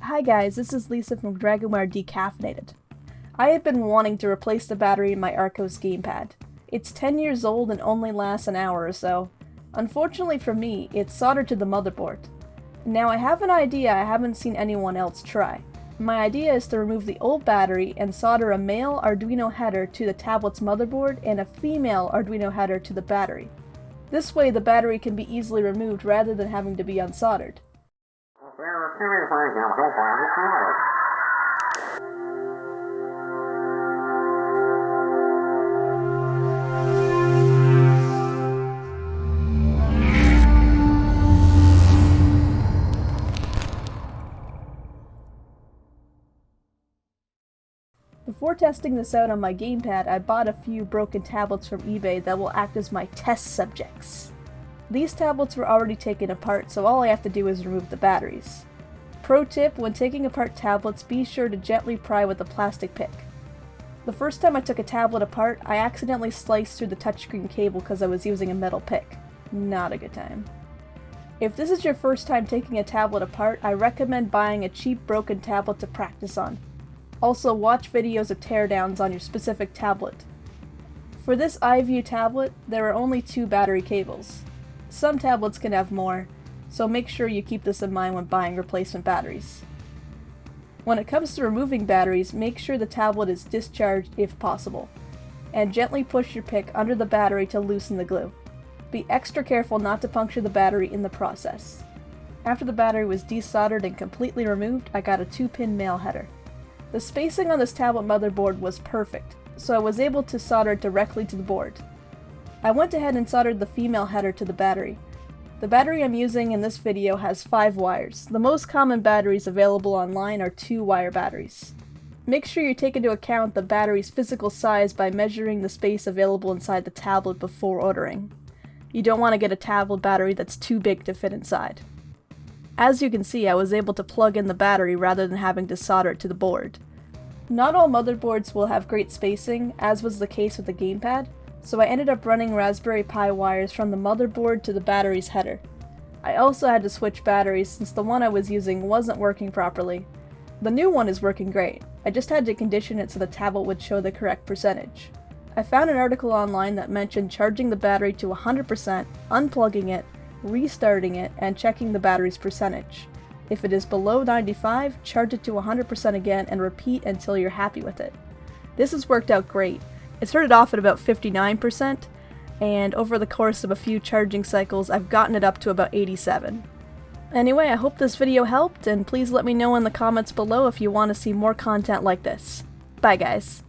Hi guys, this is Lisa from Dragonware Decaffeinated. I have been wanting to replace the battery in my Arcos gamepad. It's 10 years old and only lasts an hour or so. Unfortunately for me, it's soldered to the motherboard. Now I have an idea I haven't seen anyone else try. My idea is to remove the old battery and solder a male Arduino header to the tablet's motherboard and a female Arduino header to the battery. This way the battery can be easily removed rather than having to be unsoldered. Before testing this out on my gamepad, I bought a few broken tablets from eBay that will act as my test subjects. These tablets were already taken apart, so all I have to do is remove the batteries. Pro tip, when taking apart tablets, be sure to gently pry with a plastic pick. The first time I took a tablet apart, I accidentally sliced through the touchscreen cable because I was using a metal pick. Not a good time. If this is your first time taking a tablet apart, I recommend buying a cheap broken tablet to practice on. Also, watch videos of teardowns on your specific tablet. For this iView tablet, there are only 2 battery cables. Some tablets can have more, so make sure you keep this in mind when buying replacement batteries. When it comes to removing batteries, make sure the tablet is discharged if possible, and gently push your pick under the battery to loosen the glue. Be extra careful not to puncture the battery in the process. After the battery was desoldered and completely removed, I got a 2-pin male header. The spacing on this tablet motherboard was perfect, so I was able to solder it directly to the board. I went ahead and soldered the female header to the battery. The battery I'm using in this video has 5 wires. The most common batteries available online are 2-wire batteries. Make sure you take into account the battery's physical size by measuring the space available inside the tablet before ordering. You don't want to get a tablet battery that's too big to fit inside. As you can see, I was able to plug in the battery rather than having to solder it to the board. Not all motherboards will have great spacing, as was the case with the gamepad, so I ended up running Raspberry Pi wires from the motherboard to the battery's header. I also had to switch batteries since the one I was using wasn't working properly. The new one is working great. I just had to condition it so the tablet would show the correct percentage. I found an article online that mentioned charging the battery to 100%, unplugging it, restarting it, and checking the battery's percentage. If it is below 95, charge it to 100% again and repeat until you're happy with it. This has worked out great. It started off at about 59%, and over the course of a few charging cycles, I've gotten it up to about 87. Anyway, I hope this video helped, and please let me know in the comments below if you want to see more content like this. Bye guys!